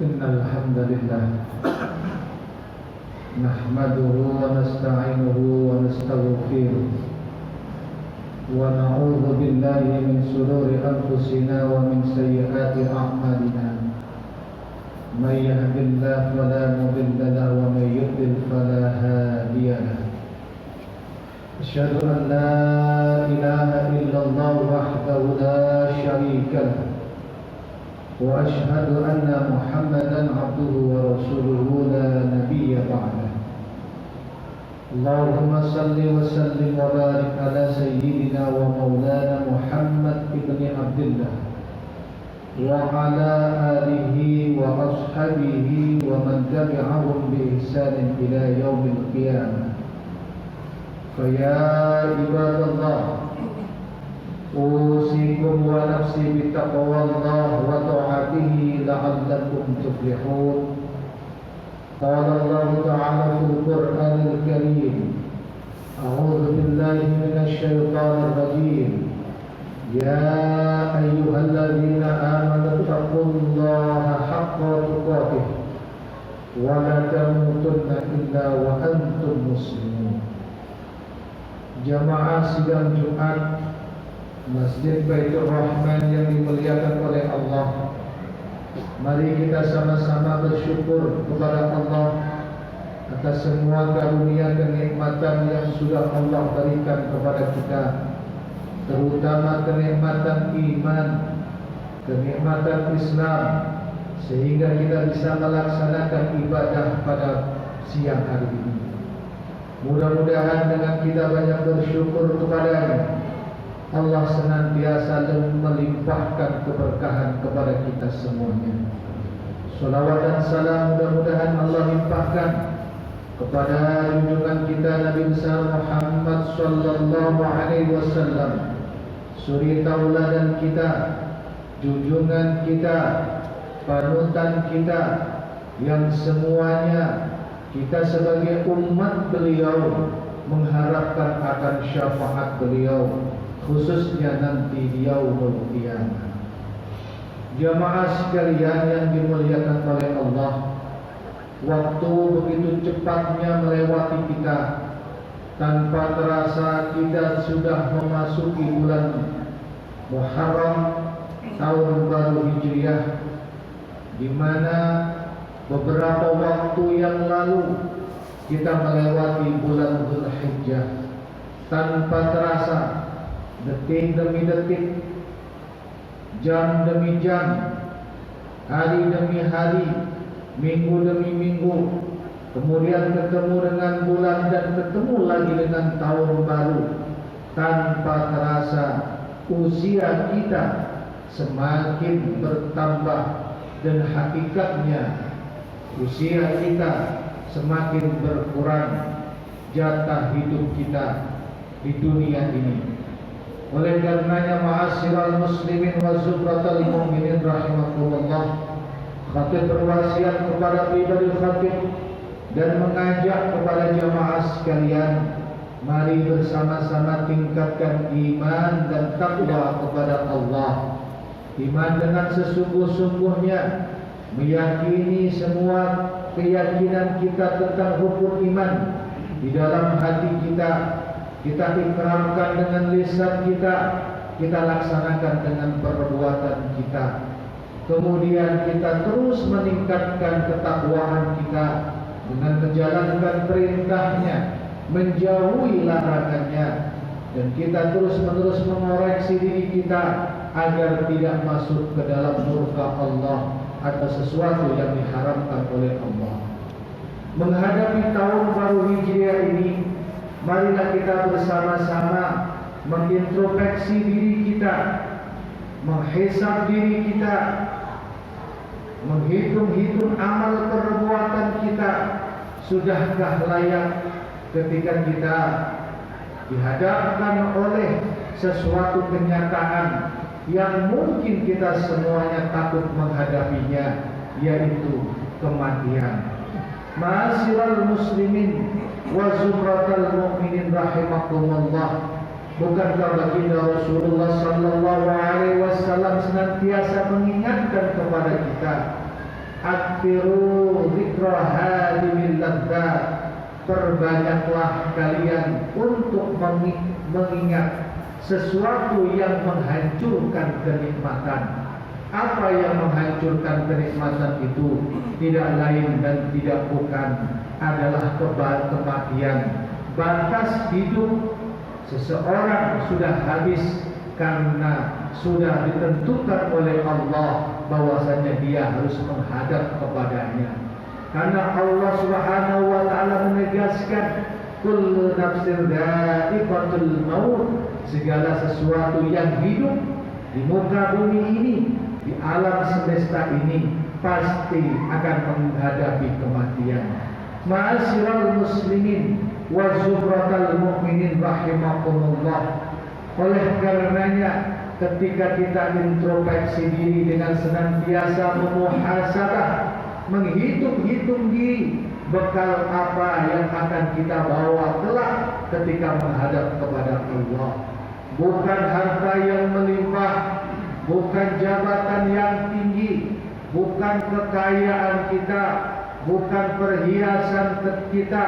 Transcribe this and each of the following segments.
إن الحمد لله نحمده ونستعينه ونستغفره ونعوذ بالله من شرور أنفسنا ومن سيئات أعمالنا من يهد الله فلا مضل له ومن يضلل فلا هادي له أشهد أن لا إله إلا الله وحده لا شريك له وأشهد أن محمدا عبده ورسوله لا نبي بعده اللهم صل وسلم وبارك على سيدنا ومولانا محمد بن عبد الله وعلى آله وأصحابه ومن تبعهم بإحسان إلى يوم القيامة فيا عباد الله أوصيكم ونفسي بتقوى الله وطاعته لعلكم تفلحون قال الله تعالى في القرآن الكريم أعوذ بالله من الشيطان الرجيم يا أيها الذين آمنوا اتقوا الله حق تقاته ولا تموتن إلا وأنتم مسلمون. Jamaah sidang Jumat Masjid Baitur Rahman yang dimuliakan oleh Allah, mari kita sama-sama bersyukur kepada Allah atas semua karunia dan kenikmatan yang sudah Allah berikan kepada kita, terutama kenikmatan iman, kenikmatan Islam, sehingga kita bisa melaksanakan ibadah pada siang hari ini. Mudah-mudahan dengan kita banyak bersyukur kepada-Nya, Allah senantiasa melimpahkan keberkahan kepada kita semuanya. Salawat dan salam mudah-mudahan Allah limpahkan kepada junjungan kita Nabi besar Muhammad sallallahu alaihi wasallam, suri tauladan kita, junjungan kita, panutan kita, yang semuanya kita sebagai umat beliau mengharapkan akan syafaat beliau, khususnya nanti di yaumul qiyamah. Jamaah sekalian yang dimuliakan oleh Allah, waktu begitu cepatnya melewati kita. Tanpa terasa kita sudah memasuki bulan Muharram, tahun baru Hijriah, di mana beberapa waktu yang lalu kita melewati bulan Dzulhijjah. Tanpa terasa, detik demi detik, jam demi jam, hari demi hari, minggu demi minggu, kemudian ketemu dengan bulan dan ketemu lagi dengan tahun baru. Tanpa terasa usia kita semakin bertambah, dan hakikatnya usia kita semakin berkurang, jatah hidup kita di dunia ini. Oleh karenanya, ma'asyiral muslimin wa zubratal mu'minin rahimakumullah, khatib berwasiat kepada pribadi khatib dan mengajak kepada jamaah sekalian, mari bersama-sama tingkatkan iman dan takwa kepada Allah. Iman dengan sesungguh-sungguhnya, meyakini semua keyakinan kita tentang hukum iman di dalam hati kita, kita ikrarkan dengan lisan kita laksanakan dengan perbuatan kita. Kemudian kita terus meningkatkan ketakwaan kita dengan menjalankan perintahnya, menjauhi larangannya, dan kita terus-menerus mengoreksi diri kita agar tidak masuk ke dalam murka Allah atau sesuatu yang diharamkan oleh Allah. Menghadapi tahun baru Hijriah ini, marilah kita bersama-sama mengintrospeksi diri kita, menghisab diri kita, menghitung-hitung amal perbuatan kita. Sudahkah layak ketika kita dihadapkan oleh sesuatu kenyataan yang mungkin kita semuanya takut menghadapinya, yaitu kematian. Ma'asyiral muslimin wa zubratal mu'minin rahimakumullah, bukankah baginda Rasulullah sallallahu alaihi wasallam senantiasa mengingatkan kepada kita Akhiru dzikra hadimil ladzat, perbanyaklah kalian untuk mengingat sesuatu yang menghancurkan kenikmatan. Apa yang menghancurkan kenikmatan itu tidak lain dan tidak bukan adalah kematian. Batas hidup seseorang sudah habis karena sudah ditentukan oleh Allah bahwasanya dia harus menghadap kepadanya. Karena Allah Subhanahu wa taala menegaskan kullu nafsin dha'iqatul maut, segala sesuatu yang hidup di muka bumi ini, di alam semesta ini pasti akan menghadapi kematian. Ma'asyiral muslimin wa zumratal mu'minin rahimakumullah. Oleh karenanya ketika kita introspeksi diri dengan senantiasa memuhasabah, menghitung-hitung diri bekal apa yang akan kita bawa kelak ketika menghadap kepada Allah. Bukan harta yang melimpah, bukan jabatan yang tinggi, bukan kekayaan kita, bukan perhiasan kita,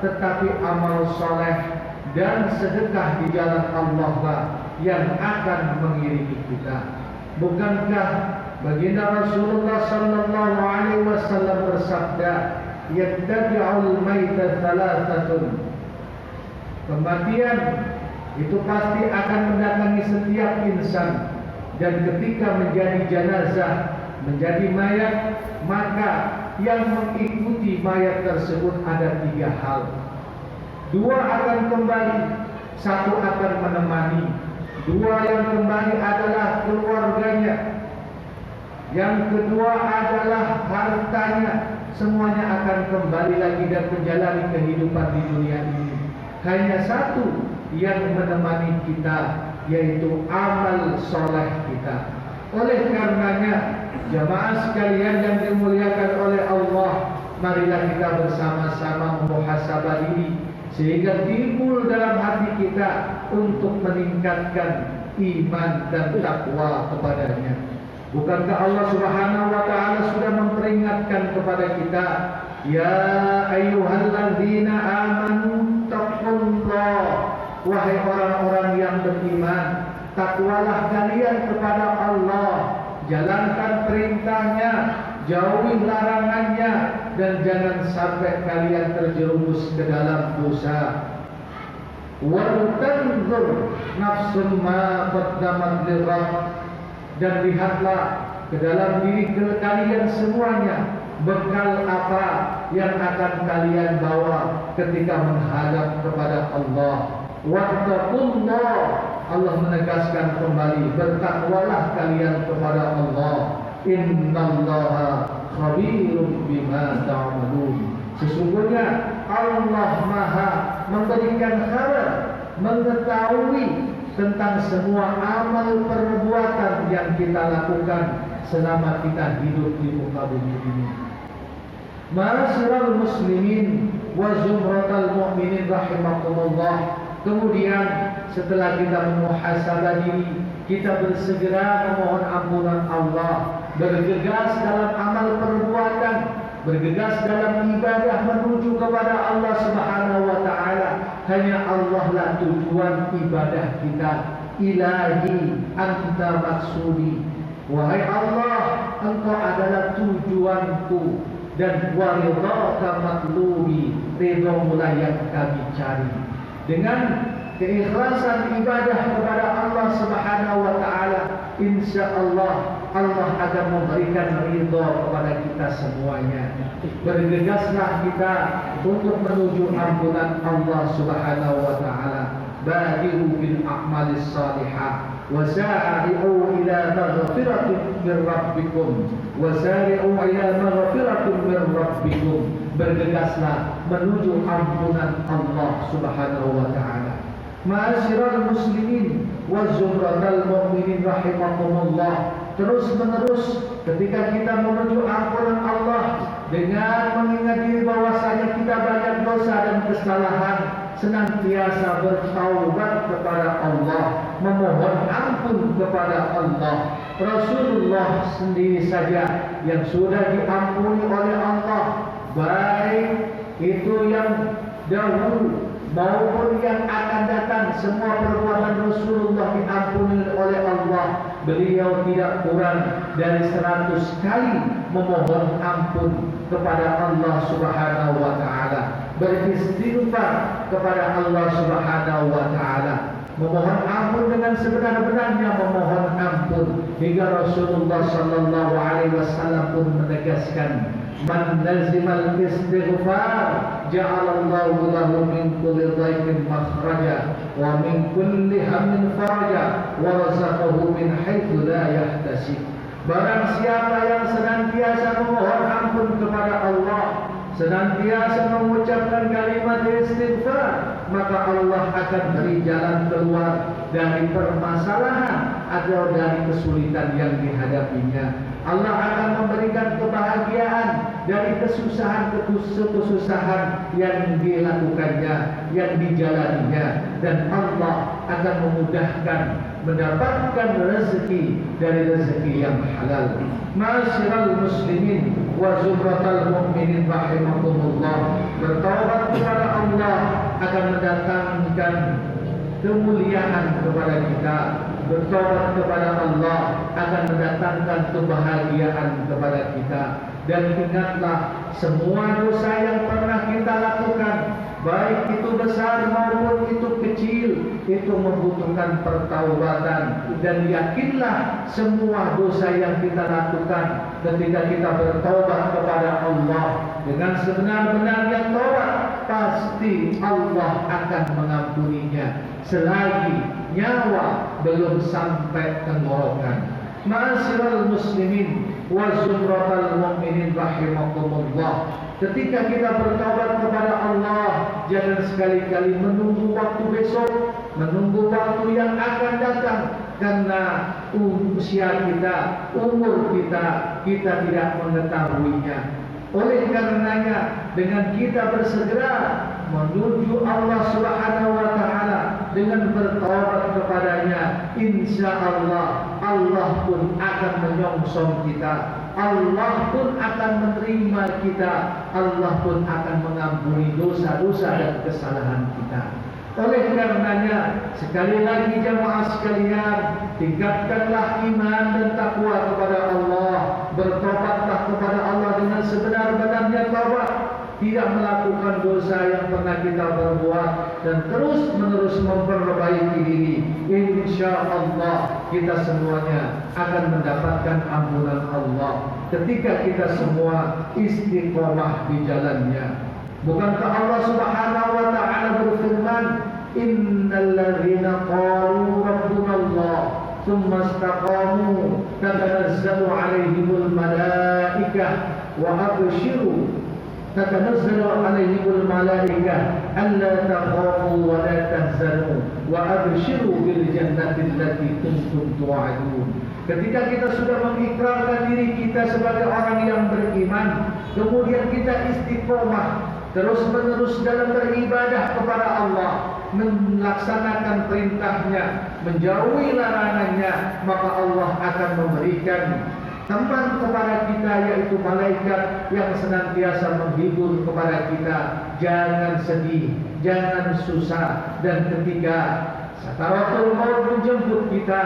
tetapi amal soleh dan sedekah di jalan Allah lah yang akan mengiringi kita. Bukankah baginda Rasulullah sallallahu alaihi wasallam bersabda, "Yattabi'ul maita thalathatun." Kematian itu pasti akan mendatangi setiap insan, dan ketika menjadi jenazah, menjadi mayat, maka yang mengikuti mayat tersebut ada 3 hal. 2 akan kembali, 1 akan menemani. 2 yang kembali adalah keluarganya, yang kedua adalah hartanya. Semuanya akan kembali lagi dan menjalani kehidupan di dunia ini. Hanya 1 yang menemani kita, yaitu amal soleh kita. Oleh karenanya, jamaah sekalian yang dimuliakan oleh Allah, marilah kita bersama-sama memuhasabah diri sehingga timbul dalam hati kita untuk meningkatkan iman dan takwa kepadanya. Bukankah Allah Subhanahu wa taala sudah memperingatkan kepada kita, ya ayyuhalladzina amanu taqullah, wahai orang-orang yang beriman, takwalah kalian kepada Allah, jalankan perintahnya, jauhi larangannya, dan jangan sampai kalian terjerumus ke dalam dosa. Wa tanzur nafsun ma qaddamat lighad, dan lihatlah ke dalam diri kalian semuanya bekal apa yang akan kalian bawa ketika menghadap kepada Allah. Wattaqullah, Allah menegaskan kembali, bertakwalah kalian kepada Allah. Innallaha khabirum bima ta'malun. Sesungguhnya Allah Maha memberikan kabar, mengetahui tentang semua amal perbuatan yang kita lakukan selama kita hidup di muka bumi ini. Ma'asyiral muslimin wa zumratal mu'minin rahimakumullah. Kemudian setelah kita memuhasabah diri, kita bersegera memohon ampunan Allah, bergegas dalam amal perbuatan, bergegas dalam ibadah menuju kepada Allah Subhanahu wa taala. Hanya Allah lah tujuan ibadah kita. Ilahi anta maksudi, wahai Allah, engkau adalah tujuanku, dan waridhaka matlubi, ridhomulah yang kami cari. Dengan keikhlasan ibadah kepada Allah Subhanahu wa taala, insyaallah Allah akan memberikan ridha kepada kita semuanya. Bergegaslah kita untuk menuju ampunan Allah Subhanahu wa taala. Badiru bil a'malis salihah wasari'u ila maghfiratin min rabbikum wasari'u ila maghfiratin min rabbikum. Bergegaslah menuju ampunan Allah Subhanahu wa taala. Ma'asyiral muslimin wa zumratal mu'minin rahimakumullah. Terus menerus ketika kita menuju ampunan Allah dengan mengingat diri bahwasanya kita banyak dosa dan kesalahan, senantiasa bertaubat kepada Allah, memohon ampun kepada Allah. Rasulullah sendiri saja yang sudah diampuni oleh Allah, baik itu yang dahulu maupun yang akan datang, semua perbuatan Rasulullah diampuni oleh Allah. Beliau tidak kurang dari 100 kali memohon ampun kepada Allah Subhanahu wa taala, beristighfar kepada Allah Subhanahu wa taala, memohon ampun dengan sebenar-benarnya memohon ampun, hingga Rasulullah sallallahu alaihi wasallam pun menegaskan, man lazimal istighfar ja'alallahu lahu min kulli dhaiqin makhraja wa min kulli hammin faraja wa razaqahu min haitsu la yahtasib. Barang siapa yang senantiasa memohon ampun kepada Allah, senantiasa mengucapkan kalimat istighfar, maka Allah akan beri jalan keluar dari permasalahan atau dari kesulitan yang dihadapinya. Allah akan memberikan kebahagiaan dari kesusahan-kesusahan yang dilakukannya, yang dijalaninya, dan Allah akan memudahkan mendapatkan rezeki dari rezeki yang halal. Ma'asyiral muslimin wa zumratal mu'minin rahimakumullah, bertaubat kepada Allah akan mendatangkan kemuliaan kepada kita. Bertobat kepada Allah akan mendatangkan kebahagiaan kepada kita. Dan ingatlah, semua dosa yang pernah kita lakukan, baik itu besar maupun itu kecil, itu membutuhkan pertaubatan. Dan yakinlah, semua dosa yang kita lakukan, ketika kita bertobat kepada Allah dengan sebenar-benarnya taubat, pasti Allah akan mengampuninya selagi nyawa belum sampai tenggorokan. Ma'asyiral muslimin wa zumratal mu'minin rahimakumullah, ketika kita bertaubat kepada Allah, jangan sekali-kali menunggu waktu besok, menunggu waktu yang akan datang, karena usia kita, umur kita tidak mengetahuinya. Oleh karenanya, dengan kita bersegera menuju Allah Subhanahu wa taala dengan bertaubat kepadanya, insya Allah, Allah pun akan menyongsong kita, Allah pun akan menerima kita, Allah pun akan mengampuni dosa-dosa dan kesalahan kita. Oleh karenanya, sekali lagi jamaah sekalian, tingkatkanlah iman dan takwa kepada Allah, bertobatlah kepada Allah dengan sebenar-benarnya taubat, tidak melakukan dosa yang pernah kita berbuat, dan terus-menerus memperbaiki diri. Insya Allah kita semuanya akan mendapatkan ampunan Allah ketika kita semua istiqomah di jalannya. Bukankah Allah Subhanahu wa taala berfirman, innal ladzina qalu rabbuna Allah tsumma istaqamu tatanazzalu 'alaihimul malaikah wa abshiru tatanazzalu 'alaihimul malaikah alla takhafu wa la tahzanu wa abshiru bil jannati allati kuntum tu'adun. Ketika kita sudah mengikrarkan diri kita sebagai orang yang beriman, kemudian kita istiqomah terus-menerus dalam beribadah kepada Allah, melaksanakan perintahnya, menjauhi larangannya, maka Allah akan memberikan teman kepada kita, yaitu malaikat yang senantiasa menghibur kepada kita. Jangan sedih, jangan susah. Dan ketika sakaratul maut menjemput kita,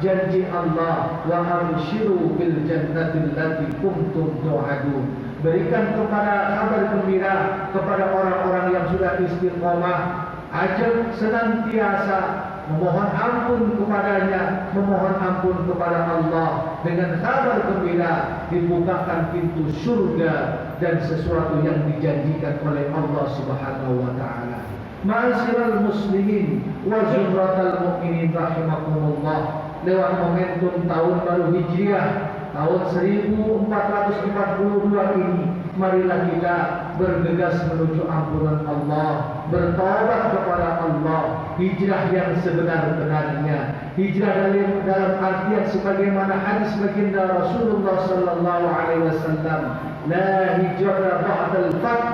janji Allah, wa abshiru bil jannati allati kuntum tu'adun, berikan kepada kabar gembira kepada orang-orang yang sudah istiqomah, ajak senantiasa memohon ampun kepadanya, memohon ampun kepada Allah, dengan kabar gembira dibukakan pintu surga dan sesuatu yang dijanjikan oleh Allah Subhanahu wa taala. Ma'asyiral muslimin wa zumratal mu'minin rahimakumullah, lewat momentum tahun baru Hijriah tahun 1442 ini, marilah kita bergegas menuju ampunan Allah, bertaubat kepada Allah, hijrah yang sebenar-benarnya. Hijrah dalam artian sebagaimana hadis baginda Rasulullah sallallahu alaihi wasallam, la hijrah ba'dal fath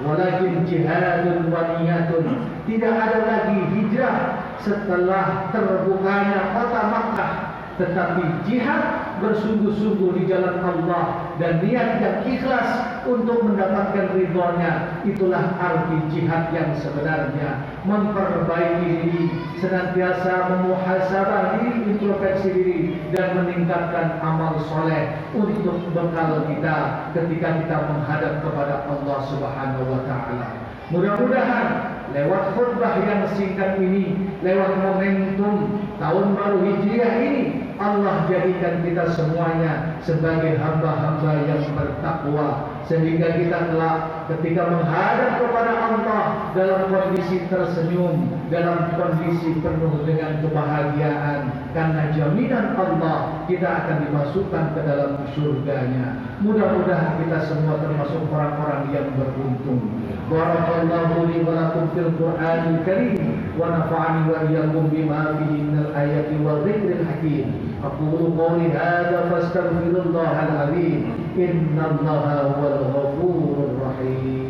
walakin jihadun wa niyatun. Tidak ada lagi hijrah setelah terbukanya kota Makkah, tetapi jihad bersungguh-sungguh di jalan Allah dan niat yang ikhlas untuk mendapatkan ridhonya. Itulah arti jihad yang sebenarnya. Memperbaiki diri, senantiasa memuhasabah diri, introspeksi diri, dan meningkatkan amal soleh untuk bekal kita ketika kita menghadap kepada Allah Subhanahu wa Ta'ala. Mudah-mudahan lewat khutbah yang singkat ini, lewat momentum tahun baru Hijriah ini, Allah jadikan kita semuanya sebagai hamba-hamba yang bertakwa, sehingga kita kelak ketika menghadap kepada Allah dalam kondisi tersenyum, dalam kondisi penuh dengan kebahagiaan, karena jaminan Allah kita akan dimasukkan ke dalam surganya. Mudah-mudahan kita semua termasuk orang-orang yang beruntung. Barakallahu li wa lakum fil Qur'anil Karim wa nafa'ani wa iyyakum bima fihi minal ayati wa dzikril hakim. Aqulu qawli hadza fastaghfirullahal azim. Innallaha huwal ghafurur rahim.